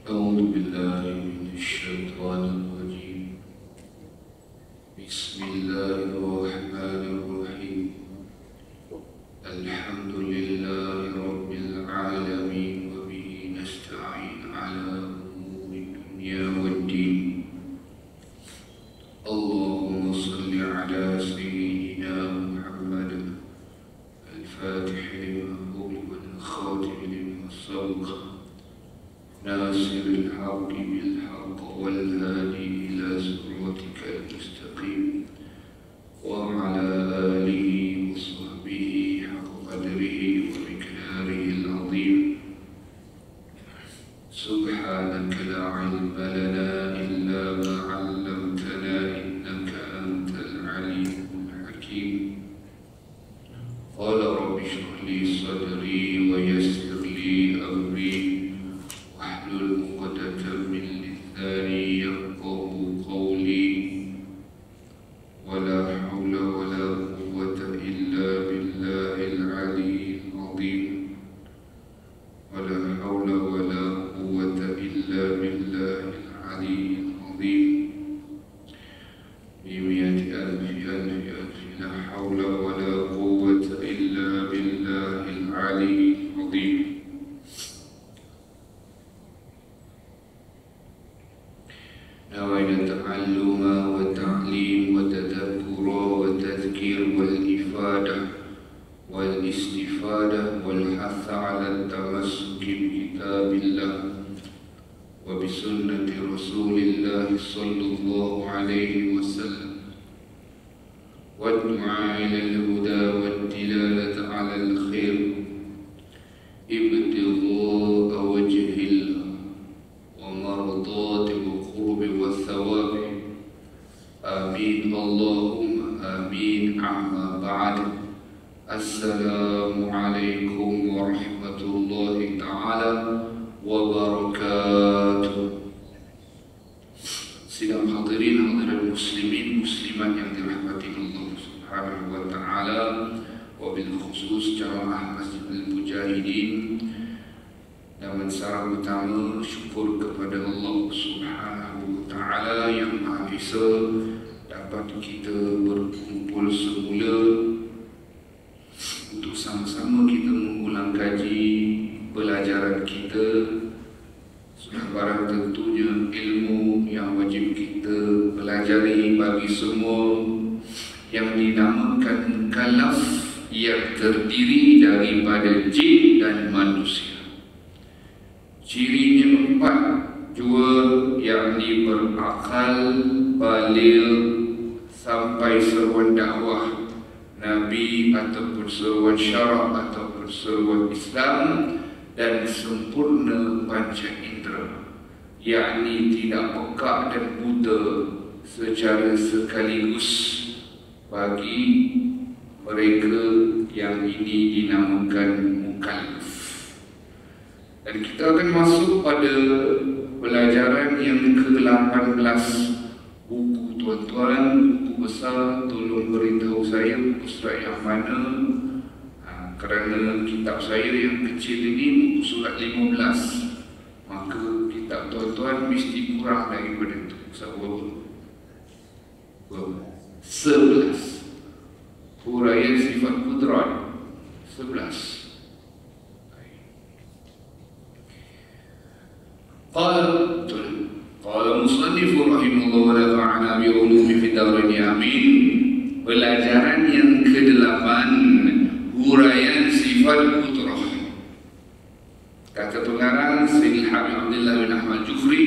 أعوذ بالله من الشيطان الرجيم. بسم الله الرحمن الرحيم. الحمد لله رب العالمين وبه نستعين على أمور الدنيا والدين. اللهم صل على سيدنا محمد الفاتح لما أغلق والخاتم لما سبق ناصر الحق بالحق والهادي إلى صراطك المستقيم وعلى آله وصحبه حق قدره ومقداره العظيم. سبحانك لا علم لنا إلا ما علمتنا إنك أنت العليم الحكيم. قال رب اشرح لي صدري ويسر لي أمري واحلل عقدة من لساني يفقهوا قولي. ولا حول ولا قوة إلا بالله العلي العظيم. ولا حول ولا قوة إلا بالله العلي العظيم. بمئة ألف ألف ألف لا حول ولا قوة إلا بالله العلي العظيم. نوينا التعلم والتعليم والتذكر والتذكير والإفادة والاستفادة والحث على التمسك بكتاب الله وبسنة رسول الله صلى الله عليه وسلم والدعاء إلى الهدى والدلالة على الخير ابتغاء وجه الله ومرضات القرب والثواب. آمين اللهم آمين. أما بعد، السلام عليكم ورحمة الله تعالى wabarakatuh. Sidang hadirin hadirat muslimin muslimat yang dirahmati Allah Subhanahu wa taala, wabil khusus jamaah Masjid Al-Mujahidin. Dan secara utama syukur kepada Allah Subhanahu wa taala yang Maha Esa dapat kita berkumpul semula untuk sama-sama kita mengulang kaji pelajaran kita. Sudah barang tentunya ilmu yang wajib kita pelajari bagi semua yang dinamakan mukallaf, yang terdiri daripada jin dan manusia. Cirinya 4 jua, yakni berakal, baligh, sampai seruan dakwah Nabi ataupun seruan syarak ataupun seruan Islam, dan sempurna panca indera, yakni tidak pekak dan buta secara sekaligus bagi mereka yang ini dinamakan mukallaf. Dan kita akan masuk pada pelajaran yang ke-18. Buku tuan-tuan, buku besar, tolong beritahu saya buku surat yang mana, kerana kitab saya yang kecil ini buku surat 15, maka kitab tuan-tuan mesti kurang daripada itu. Berapa? 11. Huraian sifat kudrat 11. Qala musannif rahimahullah wa nafa'ana bi ulumi fid darain amin. Pelajaran yang ke-8, huraian sifat kudrah. Kata pengarang Sayyidil Habib Abdullah bin Ahmad Jufri,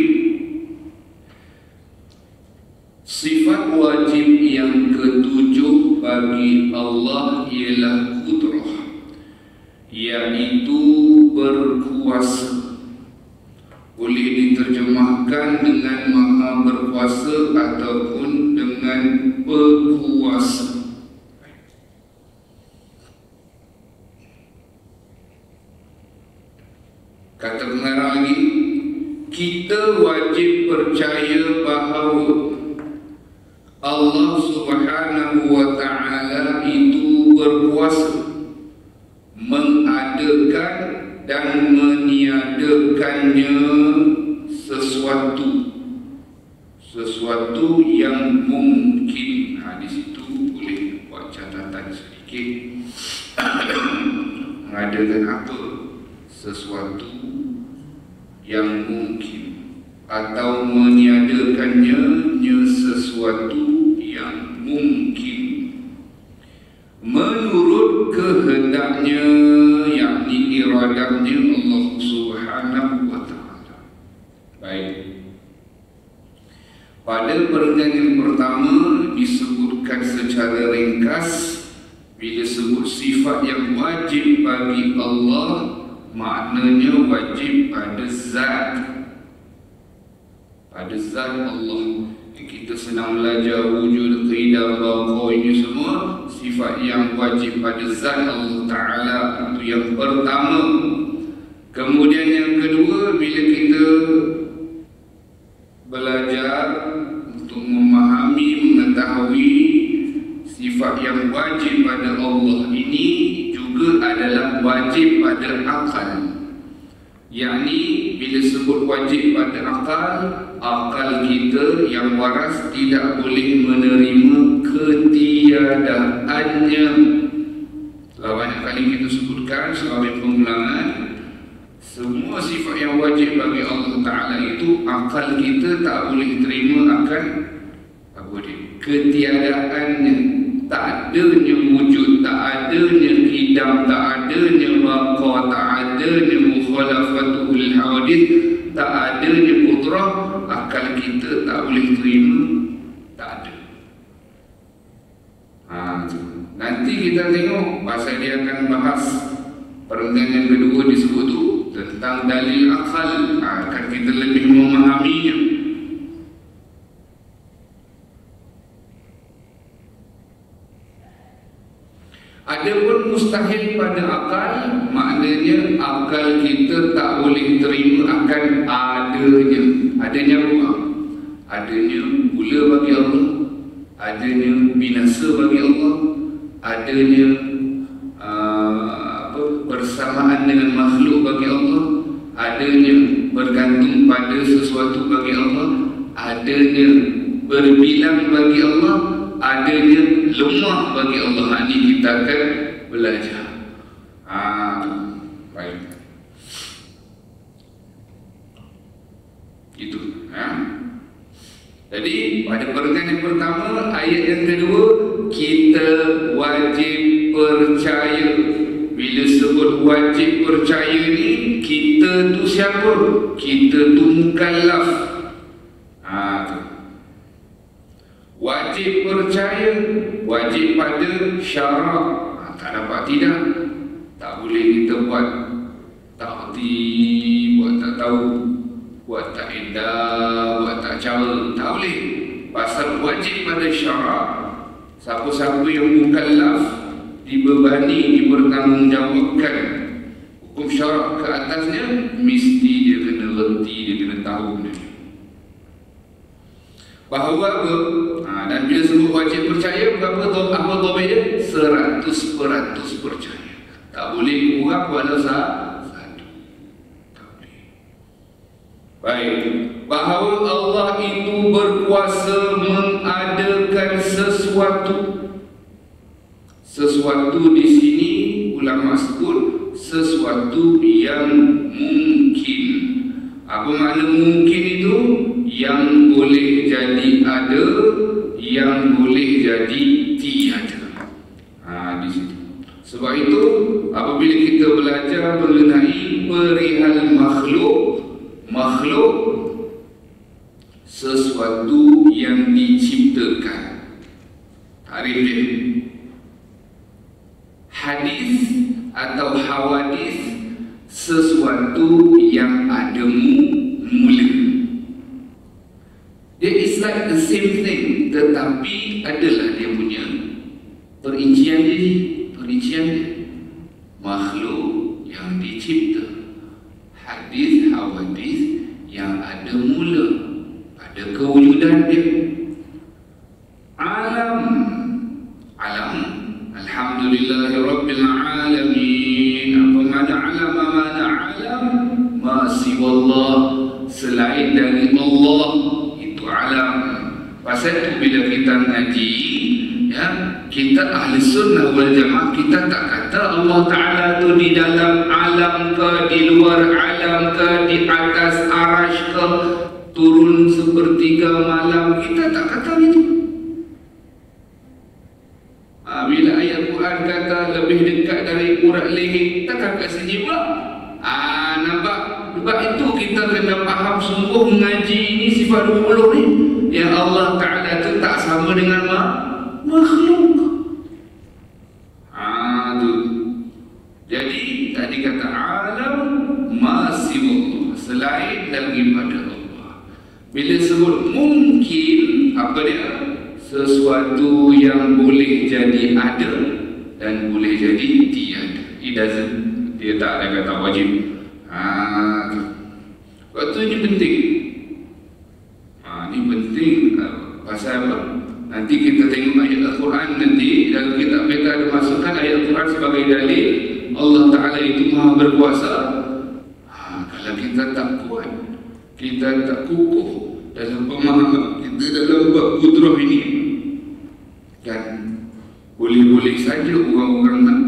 sifat wajib yang ke-7 bagi Allah ialah kudrah, iaitu berkuasa. Boleh diterjemahkan dengan maha berkuasa ataupun dengan berkuasa. Kata pengarang lagi, kita wajib percaya bahawa Allah Subhanahu wa ta'ala itu berkuasa mengadakan dan meniadakannya sesuatu yang mungkin. Di situ boleh buat catatan sedikit. Mengadakan apa? Sesuatu yang mungkin, atau meniadakannya sesuatu yang mungkin menurut kehendaknya, yakni iradahnya Allah Subhanahu wa ta'ala. Baik, pada pertanyaan pertama disebutkan secara ringkas, bila sebut sifat yang wajib bagi Allah, maknanya wajib pada zat, Allah. Kita senang belajar wujud, qidam, baqa, ini semua sifat yang wajib pada zat Allah Ta'ala. Itu yang pertama. Kemudian yang kedua, bila kita belajar untuk memahami, mengetahui sifat yang wajib pada Allah ini juga adalah wajib pada akal. Yakni bila sebut wajib pada akal kita yang waras tidak boleh menerima ketiadaannya. Telah banyak kali kita sebutkan sebagai pengulangan, semua sifat yang wajib bagi Allah Ta'ala itu akal kita tak boleh terima akan ketiadaannya. Tak adanya wujud, tak adanya qidam, tak adanya baqa, tak adanya mukhalafatul hawadith, tak adanya qudrah, akal kita tak boleh terima, tak ada. Nanti kita tengok pasal dia akan bahas perenggan yang kedua disebut tu tentang dalil akal, akan kita lebih memahaminya. Adapun mustahil pada akal, maknanya akal kita tak boleh terima akan adanya. Adanya apa? Adanya pula bagi Allah, adanya binasa bagi Allah, adanya bersamaan dengan makhluk bagi Allah, adanya bergantung pada sesuatu bagi Allah, adanya berbilang bagi Allah, adanya lemah bagi Allah. Ini kita akan belajar. Baik. Itu. Jadi pada perenggan yang pertama, ayat yang kedua, kita wajib percaya. Bila sebut wajib percaya ni, kita tu siapa? Kita tu mukallaf. Wajib percaya, wajib pada syarak. Tak dapat tidak, tak boleh kita buat takti, buat tak tahu, buat tak indah, buat tak cara, tak boleh. Pasal wajib pada syarak. Siapa-siapa yang mukallaf dibebani, dipertanggungjawabkan hukum syarak ke atasnya, mesti dia kena reti, dia kena tahu benda ni. Bahawa apa? Dan bila sebut wajib percaya, apa topik dia? 100% percaya. Tak boleh kurang walau satu. Tak boleh. Baik. Bahawa Allah itu berkuasa mengadakan sesuatu. Sesuatu di sini ulama sebut sesuatu yang mungkin. Apa makna mungkin itu? Yang boleh jadi ada, yang boleh jadi tiada. Di situ. Sebab itu apabila kita belajar mengenai perihal makhluk sesuatu yang diciptakan. Tarikh dia. Hadis atau hawadis, sesuatu yang ada mula. Dia is like the same thing, tetapi adalah dia punya perincian dia. Makhluk yang dicipta, hadis, hawadis yang ada mula, ada kewujudan dia. Alam, alhamdulillahirabbil alamin. Apa makna alam? Mana alam? Ma siwa Allah, selain dari Allah itu alam. Pasal itu bila kita ngaji, ya, kita ahli sunnah wal jamaah, kita tak kata Allah Ta'ala tu di dalam alam ke, di luar alam ke, di atas arash ke, turun sepertiga malam. Kita tak kata itu. Bila ayat Quran kata lebih dekat dari urat leher, takkan kat sini pula. Nampak? Sebab itu kita kena faham sungguh mengaji ini sifat 20 ni. Yang Allah Ta'ala tu tak sama dengan makhluk. Tu. Jadi tadi kata alam masih Allah, selain daripada Allah. Bila sebut mungkin, apa dia? Sesuatu yang boleh jadi ada dan boleh jadi tiada. Dia tak ada kata wajib. Waktu ini penting. Ini penting. Pasal apa? Nanti kita tengok ayat Al-Quran nanti dalam kitab kita ada masukkan ayat Al-Quran sebagai dalil Allah Ta'ala itu maha berkuasa. Kalau kita tak kuat, kita tak kukuh dalam pemahaman kita dalam bab kudrah ini, kan boleh-boleh saja orang-orang nak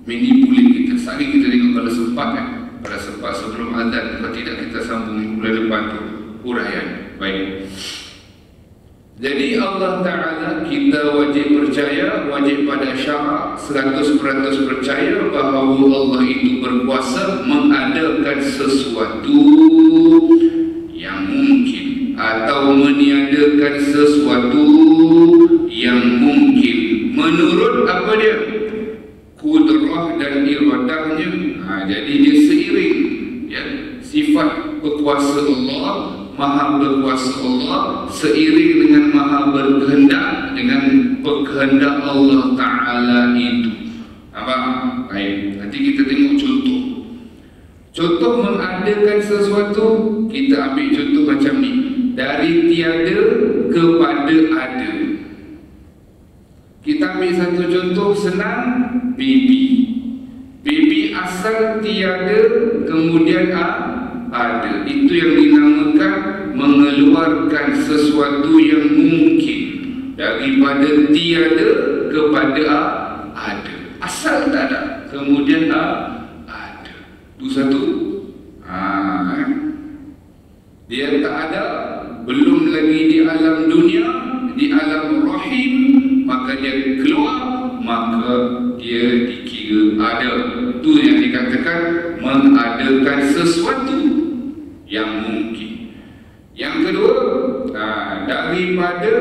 manipulate kita. Sehari kita tengok pada sempat, kan, pada sempat sebelum azan. Kalau tidak kita sambung bulan depan tu huraian. Baik. Jadi Allah Ta'ala kita wajib percaya, wajib pada syarak 100% percaya bahawa Allah itu berkuasa mengadakan sesuatu yang mungkin atau meniadakan sesuatu yang mungkin menurut apa dia? Kudrah dan iradahnya. Jadi dia seiring, ya, sifat berkuasa Allah, maha berkuasa Allah, seiring dengan maha berkehendak dengan berkehendak Allah Ta'ala itu. Apa? Baik, nanti kita tengok contoh. Contoh mengadakan sesuatu, kita ambil contoh macam ni. Dari tiada kepada ada. Kita ambil satu contoh senang, baby. Baby asal tiada, kemudian ada. Itu yang dinamakan mengeluarkan sesuatu yang mungkin daripada tiada kepada ada. Asal tak ada, kemudian ada. Itu satu. Dia tak ada, belum lagi di alam dunia, di alam rahim, maka dia keluar, maka dia dikira ada. Itu yang dikatakan mengadakan sesuatu yang mungkin. Yang kedua, daripada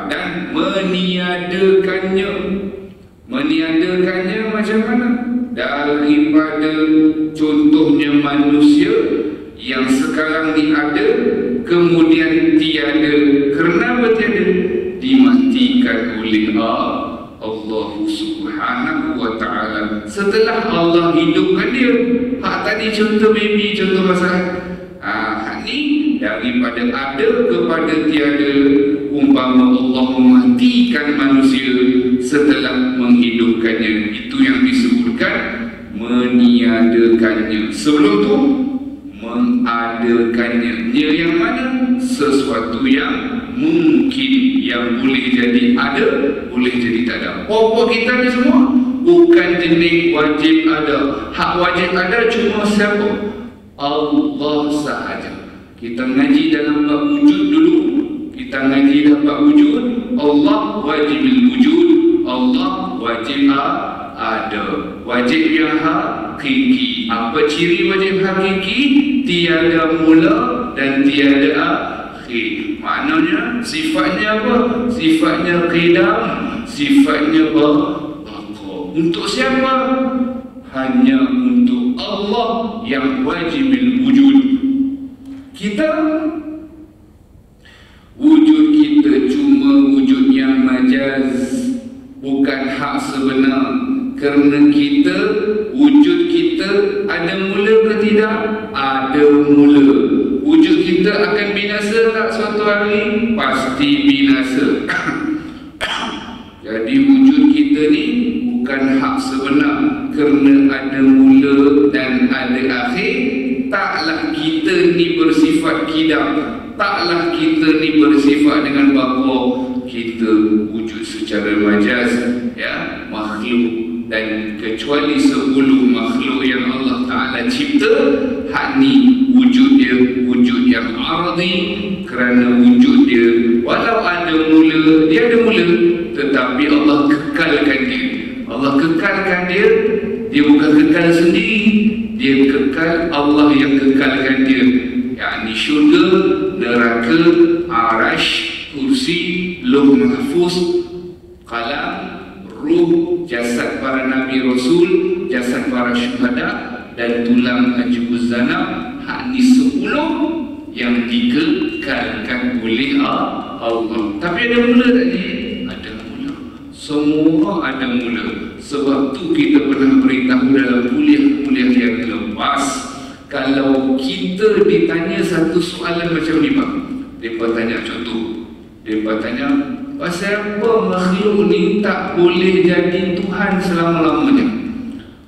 dan meniadakannya. Meniadakannya macam mana? Daripada contohnya manusia yang sekarang ni ada, kemudian tiada. Kerana tiada? Dimatikan oleh Allah Subhanahu wa Ta'ala. Setelah Allah hidupkan dia. Tadi contoh baby, contoh masalah. Ni daripada ada kepada tiada, umpama Allah mematikan manusia setelah menghidupkannya. Itu yang disebutkan meniadakannya. Sebelum tu mengadakannya. Yang mana? Sesuatu yang mungkin, yang boleh jadi ada, boleh jadi tak ada. Pokok kita ni semua bukan jenis wajib ada. Hak wajib ada cuma siapa? Allah sahaja. Kita ngaji dalam bab wujud dulu. Kita ngaji dalam bab wujud. Allah wajibul wujud. Allah wajib ada. Wajib yang hakiki. Apa ciri wajib hakiki? Tiada mula dan tiada akhir. Maknanya sifatnya apa? Sifatnya qidam, sifatnya baqa. Untuk siapa? Hanya untuk Allah yang wajibul wujud. Kita wujud kita cuma wujud yang majaz, bukan hak sebenar. Kerana kita, wujud kita ada mula ke tidak? Ada mula. Wujud kita akan binasa tak suatu hari? Pasti binasa. Jadi wujud kita ni bukan hak sebenar. Kerana ada mula dan ada akhir, taklah kita ni ni bersifat kidam. Taklah kita ni bersifat dengan bahawa kita wujud secara majaz, ya, makhluk, dan kecuali 10 makhluk yang Allah Ta'ala cipta, hak ni wujud dia wujud yang aradi, kerana wujud dia walau ada mula, dia ada mula, tetapi Allah kekalkan dia. Allah kekalkan dia, dia bukan kekal sendiri, dia kekal, Allah yang kekalkan dia, yakni syurga, neraka, arash, kursi, lauh mahfuz, qalam, ruh, jasad para nabi rasul, jasad para syuhada, dan tulang ajibuz zanab. Hak ni 10 yang dikekalkan oleh Allah. Tapi ada mula tak ni? Ada mula. Semua ada mula. Sebab tu kita pernah beritahu dalam kuliah-kuliah yang lepas, kalau kita ditanya satu soalan macam ni, Pak, mereka tanya contoh, mereka tanya, pasal apa makhluk ni tak boleh jadi Tuhan selama-lamanya?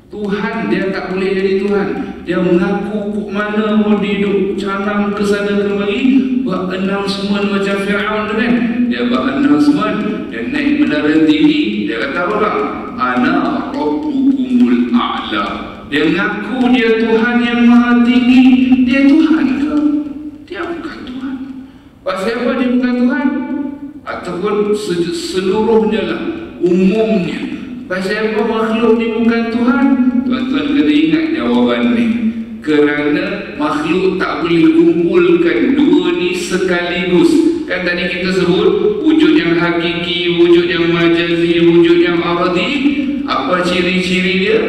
Tuhan dia tak boleh jadi Tuhan. Dia mengaku kok mana mau hidup, canang ke sana kemari, buat announcement macam Fir'aun tu kan. Dia buat announcement, dia naik menara tinggi, dia kata apa? Ana rabbukumul a'la. Dia mengaku dia Tuhan yang maha tinggi. Dia Tuhan ke? Dia bukan Tuhan. Pasal apa dia bukan Tuhan? Ataupun seluruhnya lah, umumnya, pasal apa makhluk ni bukan Tuhan? Tuan-tuan kena ingat jawapan ni. Kerana makhluk tak boleh kumpulkan dua ni sekaligus. Kan tadi kita sebut wujud yang hakiki, wujud yang majazi, wujud yang aradi. Apa ciri-ciri dia?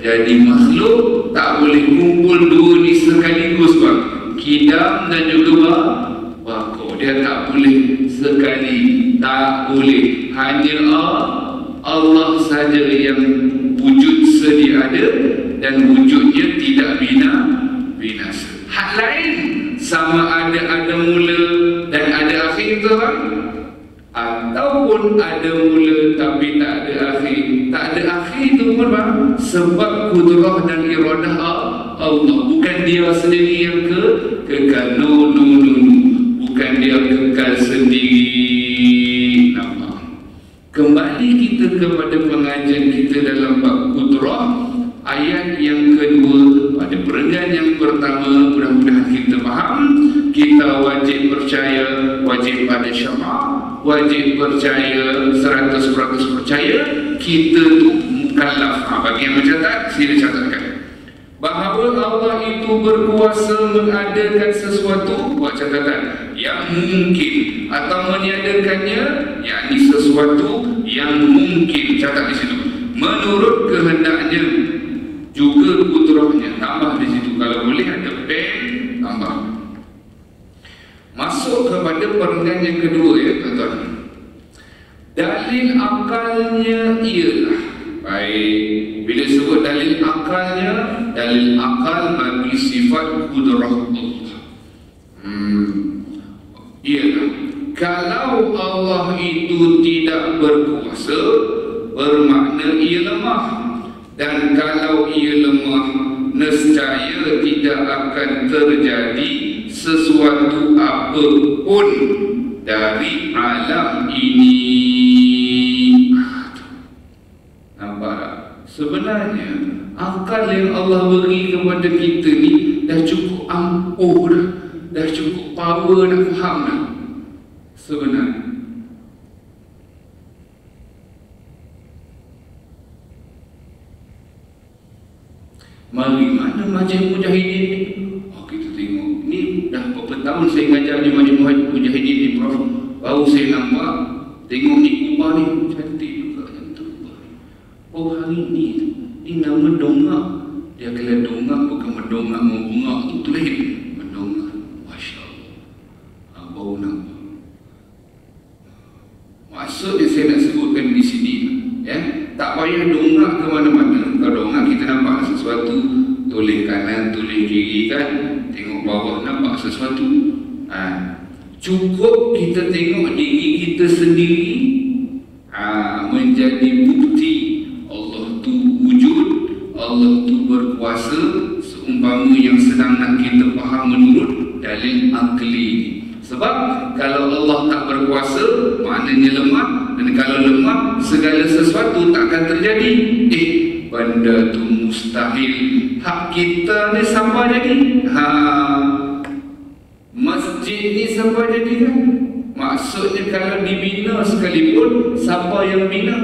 Jadi makhluk tak boleh kumpul dua ni sekaligus, Bang. Kidam dan juga bako. Dia tak boleh sekali. Tak boleh. Hanya Allah saja yang wujud sedia ada dan wujudnya tidak binasa. Hak lain sama ada mula dan ada akhir tu, kan? Ataupun ada mula tapi tak ada akhir. Tak ada akhir tu pun, bang, sebab kudrah dan iradah Allah. Bukan dia sendiri yang kekal. No. Bukan dia kekal sendiri. Nampak? Kembali kita kepada pengajian kita dalam bab kudrah, ayat yang kedua pada perenggan yang pertama. Mudah-mudahan kita faham. Kita wajib percaya, wajib pada syamak, wajib percaya, 100% percaya kita tu mukallaf. Bagi yang mencatat, sila catatkan bahawa Allah itu berkuasa mengadakan sesuatu, buat catatan, yang mungkin atau meniadakannya, yakni sesuatu yang mungkin. Catat di situ, menurut kehendaknya, juga kudrahnya. Tambah di situ, kalau boleh ada pen, tambah. Masuk kepada perenggan yang kedua, ya tuan-tuan. Dalil akalnya ialah, baik, bila sebut dalil akalnya, dalil akal bagi sifat kudrah Allah. Ialah, kalau Allah itu tidak berkuasa, bermakna ia lemah. Dan kalau ia lemah, nescaya tidak akan terjadi sesuatu apapun dari alam ini. Nampak tak? Sebenarnya akal yang Allah beri kepada kita ni dah cukup ampuh dah cukup power nak faham dah. Sebenarnya mari mana Majlis Mujahidin ni? Kita tengok ni dah berapa tahun saya ngajar di Majlis Mujahidin ni, Prof. Baru saya nampak, tengok ni kubah ni cantik juga, cantik. Oh, hari ni nama dongak. Dia kena dongak, bukan mendongak membungak, itu lain. Mendongak, Masya Allah. Baru nampak. Maksudnya saya nak sebutkan di sini, ya, tak payah dongak ke mana-mana. Kalau dongak kita nampak sesuatu, toleh kanan, toleh kiri, kan, tengok bawah nampak sesuatu. Cukup kita tengok diri kita sendiri, menjadi bukti Allah tu wujud, Allah tu berkuasa. Seumpama yang sedang nak kita faham menurut dalil akli. Sebab kalau Allah tak berkuasa, maknanya lemah. Dan kalau lemah, segala sesuatu tak akan terjadi. Benda tu mustahil. Hak kita ni siapa jadi? Masjid ni siapa jadi kan? Maksudnya kalau dibina sekalipun, siapa yang bina?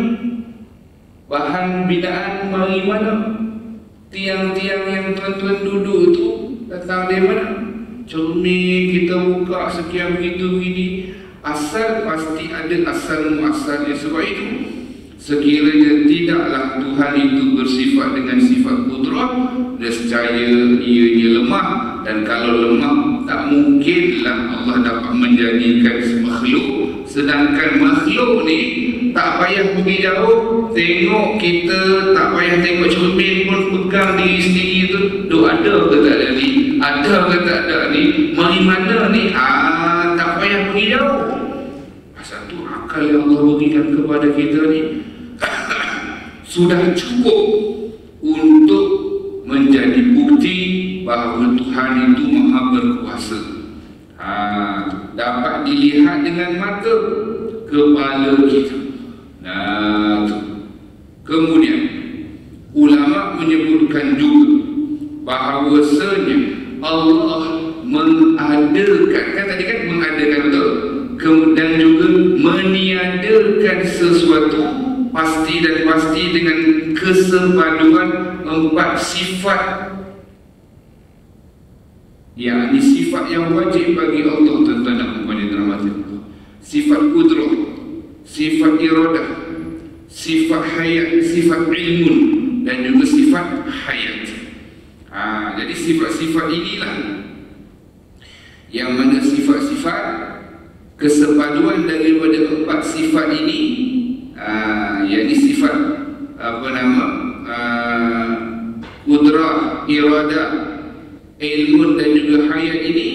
Bahan binaan mari mana? Tiang-tiang yang tuan-tuan duduk tu datang dari mana? Cermin kita buka sekian begitu begini. Asal pasti ada asal muasalnya. Sebab itu sekiranya tidaklah Tuhan itu bersifat dengan sifat kudrah, nescaya ianya lemah. Dan kalau lemah, tak mungkinlah Allah dapat menjadikan makhluk. Sedangkan makhluk ni tak payah pergi jauh, tengok kita, tak payah tengok cermin pun pegang diri sendiri tu. Ada ke tak ada ni? Ada ke tak ada ni? Mari mana ni? Tak payah pergi jauh. Pasal tu akal yang Allah berikan kepada kita ni sudah cukup untuk menjadi bukti bahawa Tuhan itu maha berkuasa. Dapat dilihat dengan mata kepala kita. Kemudian ulama menyebutkan juga bahawasanya Allah mengadakan, kan tadi kan mengadakan betul, kemudian juga meniadakan sesuatu pasti dan pasti dengan kesepaduan 4 sifat, yakni sifat yang wajib bagi Allah. Tuan-tuan dan puan yang dirahmati Allah, sifat kudrah, sifat iradah, sifat hayat, sifat ilmun, dan juga sifat hayat. Jadi sifat-sifat inilah yang mana sifat-sifat kesepaduan daripada 4 sifat ini, yakni sifat kudrah, iradah, ilmun dan juga hayat ini,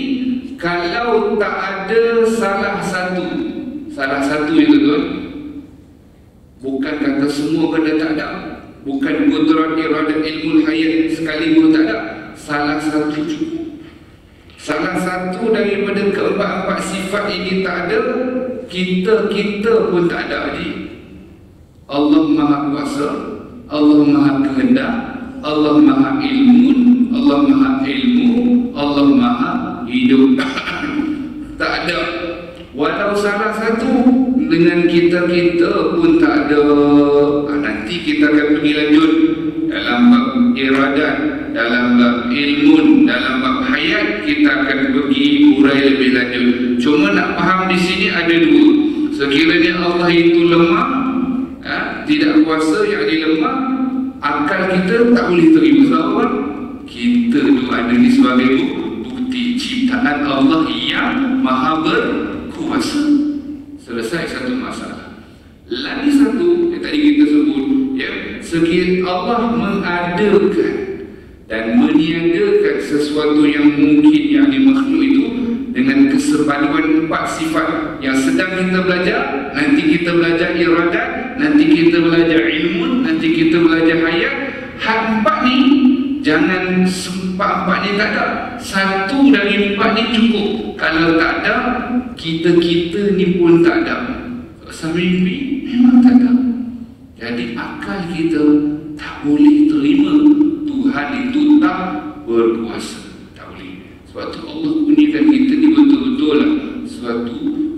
kalau tak ada salah satu itu tuan, bukan kata semua kena tak ada, bukan kudrah, iradah, ilmun, hayat sekali pun tak ada, salah satu cukup. Salah satu daripada keempat-empat sifat ini tak ada, kita pun tak ada lagi. Allah maha kuasa, Allah maha kehendak, Allah maha ilmun, Allah maha ilmu, Allah maha hidup. Tak ada. Walau salah satu dengan kita pun tak ada. Nanti kita akan pergi lanjut dalam bab iradat, dalam bab ilmun, dalam bab hayat, kita akan pergi urai lebih lanjut. Cuma nak faham di sini ada 2. Sekiranya Allah itu lemah, tidak kuasa, yang lemah, akal kita tak boleh terima. Sebab kita tu ada ni sebagai bukti ciptaan Allah yang maha berkuasa. Selesai satu masalah. Lagi satu yang tadi kita sebut, sekiranya Allah mengadakan dan meniadakan sesuatu yang mungkin yang di makhluk itu dengan kesepaduan 4 sifat yang sedang kita belajar. Nanti kita belajar iradat, nanti kita belajar ilmu, nanti kita belajar hayat. Hak 4 ni jangan 4 ni tak ada, 1 dari 4 ni cukup. Kalau tak ada, kita ni pun tak ada. Mimpi memang tak ada. Jadi akal kita tak boleh terima Tuhan itu tak berkuasa. Tak boleh. Sebab tu Allah bunyikan kita ni betul-betul lah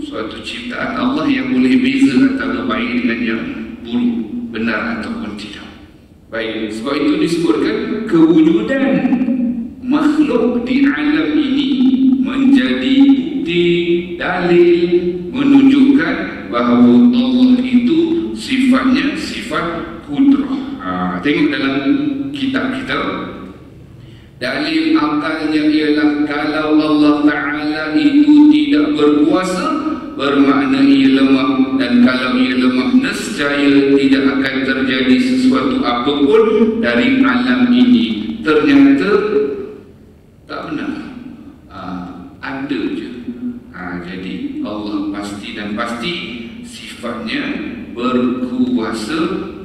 suatu ciptaan Allah yang boleh beza antara baik dengan yang buruk, benar ataupun tidak. Baik, sebab itu disebutkan kewujudan makhluk di alam ini menjadi bukti, dalil menunjukkan bahawa Allah itu sifatnya sifat kudrah. Tengok dalam kitab kita, dalil akalnya ialah kalau Allah Ta'ala itu tidak berkuasa, bermakna ia lemah, dan kalau ia lemah, nescaya tidak akan terjadi sesuatu apapun dari alam ini. Ternyata tak benar, ada je. Jadi Allah pasti dan pasti sifatnya berkuasa,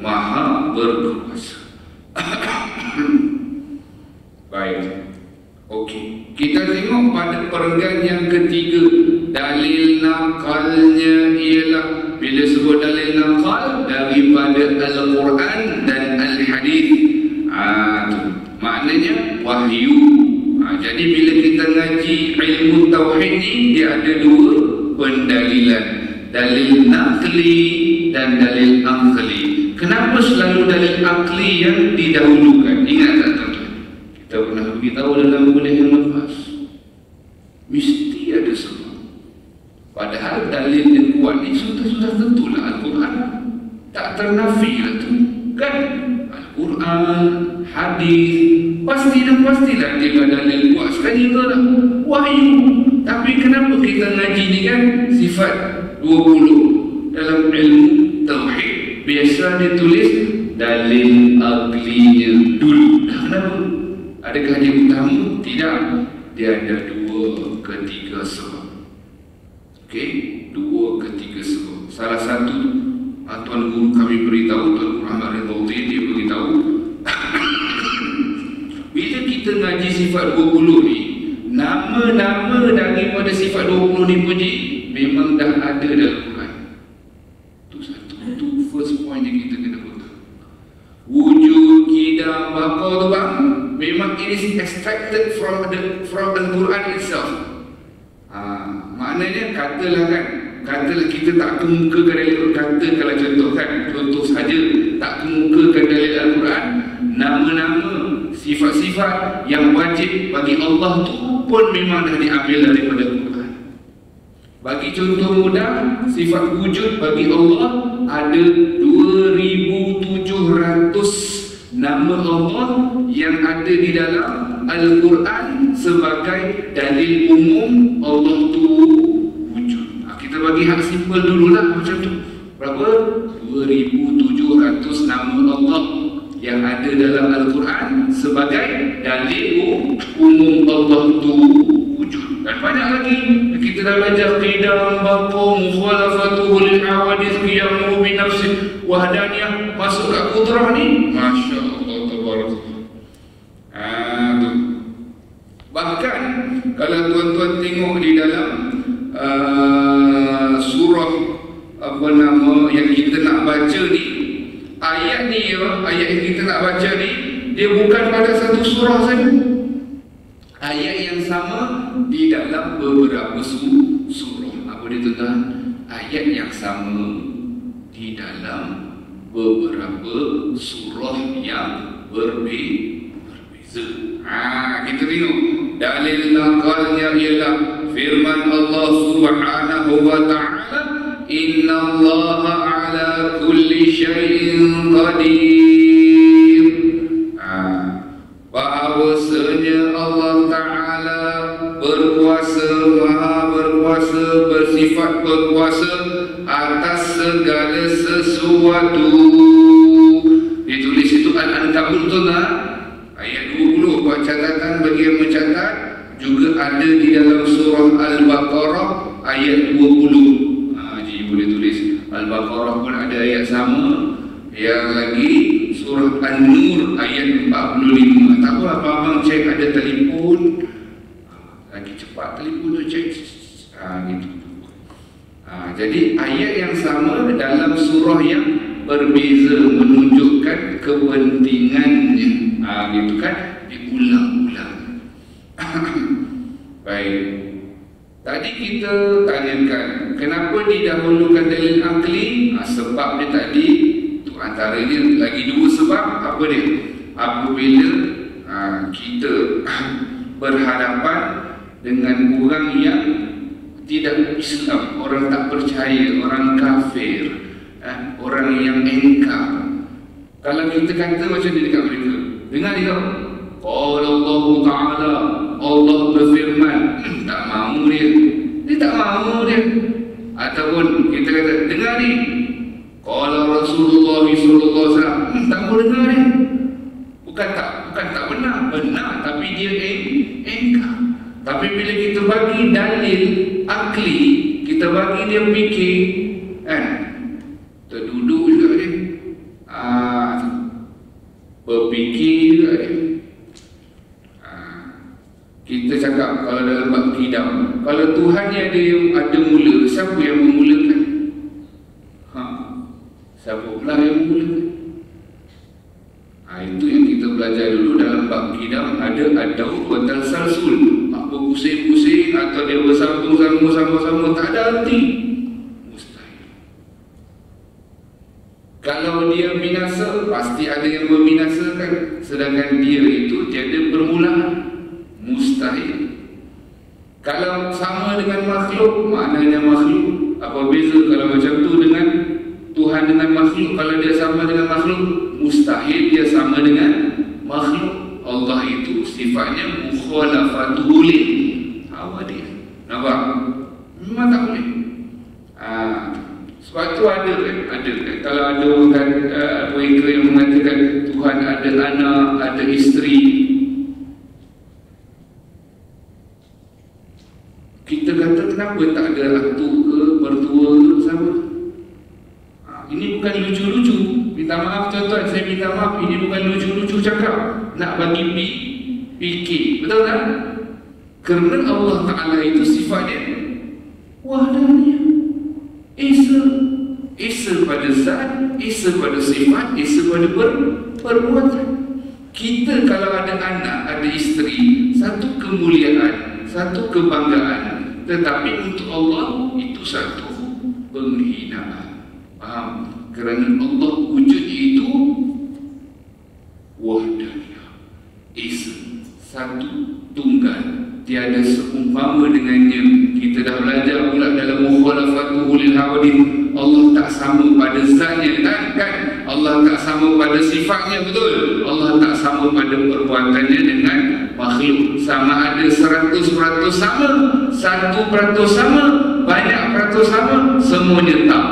maha berkuasa. Baik, okey, kita tengok pada organ yang ketiga, dalil nakalnya ialah bila sebut dalil nakal daripada Al-Quran dan Al-Hadis. Maknanya wahyu. Jadi bila kita ngaji ilmu tauhid ni, dia ada dua pendalilan, dalil nakli dan dalil akli. Kenapa selalu dalil akli yang didahulukan? Ingat tak tuan-tuan? Kita pernah beritahu dalam kuliah yang lepas, mesti ada sebab. Padahal dalil yang kuat ni sudah tentulah Al-Quran, tak ternafilah tu kan? Al-Quran, hadis, pasti dan pastilah dia dalil kuat. Sekali itu lah wahyu. Tapi kenapa kita ngaji ni kan sifat 20 dalam ilmu tauhid? Biasa ditulis dalil aklinya dulu. Kenapa? Adakah dia utama? Tidak. Dia ada 2 ke 3 sebab. Okey, 2 ke 3 sebab. Salah satu tuan guru kami beritahu, Tuan Muhammad Ridhawi, dia beritahu bila kita ngaji sifat 20 ni, nama-nama daripada sifat 20 ni puji memang dah ada dalam Quran. Itu satu. Itu first point yang kita kena potong. Wujud, qidam, baqa tu bang, memang it is extracted from Al-Quran itself. Maknanya katalah kan, katalah kita tak kemukakan dalil, katakanlah contoh saja, tak kemukakan dalil Al-Quran, nama-nama sifat-sifat yang wajib bagi Allah tu pun memang dah diambil daripada Al-Quran. Bagi contoh mudah, sifat wujud bagi Allah ada 2,700 nama Allah yang ada di dalam Al-Quran sebagai dalil umum Allah tu wujud. Kita bagi hak simple dululah macam tu. Berapa? 2,700 nama Allah yang ada dalam Al-Quran sebagai dalil umum Allah tu wujud. Dan banyak lagi kita dah belajar qidam, baqa, mukhalafatuhu lil hawadith, qiyamuhu bi nafsi, wahdaniyah, masuk kat qudrah ni, masya-Allah tabarakallah. Bahkan kalau tuan-tuan tengok di dalam surah apa nama yang kita nak baca ni, ayat ni ayat yang kita nak baca ni, dia bukan pada satu surah saja. Ayat yang sama di dalam beberapa surah. Apa dia tuan-tuan? Ayat yang sama di dalam beberapa surah yang berbeza. Kita tengok dalil nakalnya ialah firman Allah Subhanahu wa ta'ala, inna Allaha ala kulli syai'in qadir. Bahawasanya Allah Ta'ala berkuasa, maha berkuasa, bersifat berkuasa atas segala sesuatu. Ditulis itu Al-Ankabut tu lah, ayat 20. Buat catatan bagi yang mencatat, juga ada di dalam surah Al-Baqarah ayat 20. Jadi boleh tulis Al-Baqarah pun ada ayat sama. Yang lagi surah An-Nur ayat 45. Tak apa, abang cek ada telefon, lagi cepat telefon tu cek. Gitu. Jadi ayat yang sama dalam surah yang berbeza menunjukkan kepentingannya. Gitu kan, diulang-ulang. Baik. Tadi kita tanyakan kenapa didahulukan dalil akli? Sebab dia tadi tu antaranya lagi 2 sebab. Apa dia? Apabila kita berhadapan dengan orang yang tidak Islam, orang tak percaya, orang kafir, orang yang engkar. Kalau kita kata macam ni dekat mereka, dengar dia, qala Allah Ta'ala, Allah berfirman, tak mahu dia tak mahu dia. Ataupun kita kata, dengar ni, qala Rasulullah SAW, tak mahu dengar dia. Bukan tak benar, tapi dia engkar. Tapi bila kita bagi dalil akli, kita bagi dia fikir, kan, terduduk juga dia, berfikir juga dia. Kita cakap kalau dalam bab qidam, Kalau Tuhan ada yang ada mula, siapa yang memulakan? Siapa pula yang memulakan? Itu yang kita belajar dulu dalam bab akidah. Ada ad-daur wa tasalsul. Apa pusing-pusing atau dia bersambung sama-sama, tak ada arti. Mustahil. Kalau dia binasa, pasti ada yang membinasakan. Sedangkan dia itu tiada permulaan. Mustahil. Kalau sama dengan makhluk, maknanya makhluk. Apa beza kalau macam tu dengan Tuhan dengan makhluk? Kalau dia sama dengan makhluk, mustahil dia sama dengan makhluk. Allah itu sifatnya mukhalafatul lil hawadith. Nampak? Memang tak boleh. Sebab tu ada kan? Kalau ada orang mereka yang mengatakan Tuhan ada anak, ada isteri, kita kata kenapa tak ada atuk ke, mertua ke sama? Ini bukan lucu-lucu. Minta maaf tuan-tuan, saya minta maaf. Ini bukan lucu-lucu cakap. Nak bagi fikir. Betul tak? Kerana Allah Ta'ala itu sifatnya wahdaniyah. Esa pada zat, esa pada sifat, esa pada perbuatan. Kita kalau ada anak, ada isteri, satu kemuliaan, satu kebanggaan. Tetapi untuk Allah itu satu penghinaan. Faham? Kerana Allah wujudnya itu wahdaniyah, esa, satu, tunggal, tiada seumpama dengannya. Kita dah belajar pula dalam mukhalafatul lil hawadith. Allah tak sama pada zatnya, kan? Allah tak sama pada sifatnya, betul? Allah tak sama pada perbuatannya dengan makhluk. Sama ada 100% sama, 1% sama, banyak peratus sama, semuanya tak.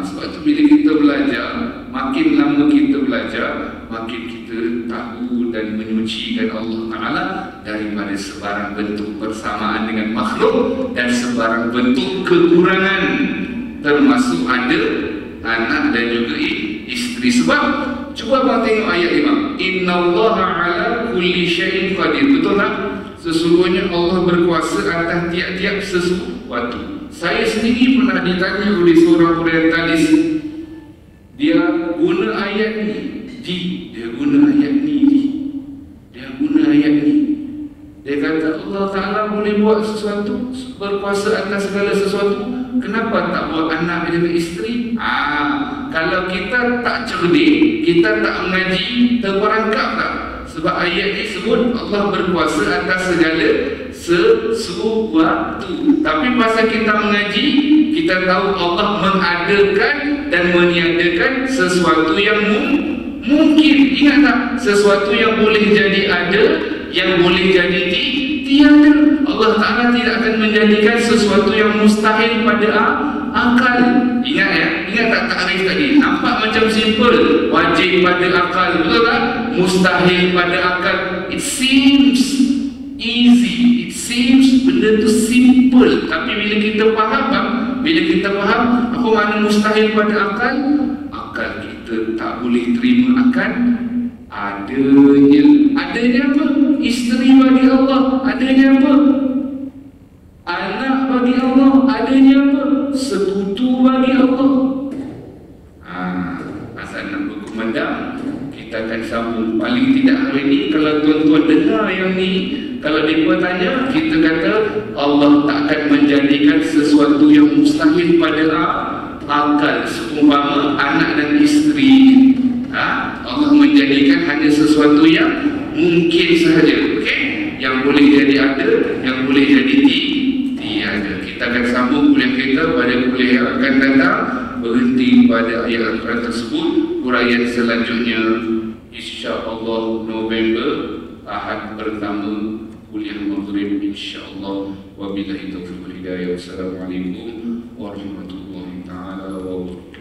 Sebab tu bila kita belajar, makin lama kita belajar, makin kita tahu dan menyucikan Allah Ta'ala daripada sebarang bentuk persamaan dengan makhluk dan sebarang bentuk kekurangan, termasuk ada anak dan juga isteri. Sebab cuba abang tengok ayat 5, innallaha ala kulli syai'in qadir. Betul tak? Sesungguhnya Allah berkuasa atas tiap-tiap sesuatu. Saya sendiri pernah ditanya oleh seorang orientalis. Dia guna ayat ni, dia guna ayat ni. Dia kata Allah Ta'ala boleh buat sesuatu, berkuasa atas segala sesuatu. Kenapa tak buat anak dengan isteri? Kalau kita tak cerdik, kita tak mengaji, terperangkap tak? Sebab ayat ni sebut Allah berkuasa atas segala sesuatu. Tapi pasal kita mengaji, kita tahu Allah mengadakan dan meniadakan sesuatu yang mungkin. Ingat tak? Sesuatu yang boleh jadi ada, yang boleh jadi tiada. Allah Ta'ala tidak akan menjadikan sesuatu yang mustahil pada akal. Ingat ya? Ingat tak takrif tadi? Nampak macam simple. Wajib pada akal, betul tak? Mustahil pada akal. It seems easy, it seems benda tu simple. Tapi bila kita faham apa makna mustahil pada akal, akal kita tak boleh terima akan adanya apa? Isteri bagi Allah, adanya apa? Anak bagi Allah, adanya apa? Sekutu bagi Allah. Asal nak berkumandang, kita akan sambung. Paling tidak hari ini, kalau tuan-tuan dengar yang ni, kalau mereka tanya, kita kata Allah tak akan menjadikan sesuatu yang mustahil pada akal. Seumpama anak dan isteri, Allah menjadikan hanya sesuatu yang mungkin sahaja, okay? Yang boleh jadi ada, yang boleh jadi tiada. Kita akan sambung kuliah kita pada kuliah yang akan datang. Berhenti pada ayat Al-Quran tersebut. Huraian selanjutnya insya-Allah November, Ahad pertama kuliah maghrib insya-Allah. Wabillahi taufiq wal hidayah. Wassalamualaikum warahmatullahi taala wabarakatuh.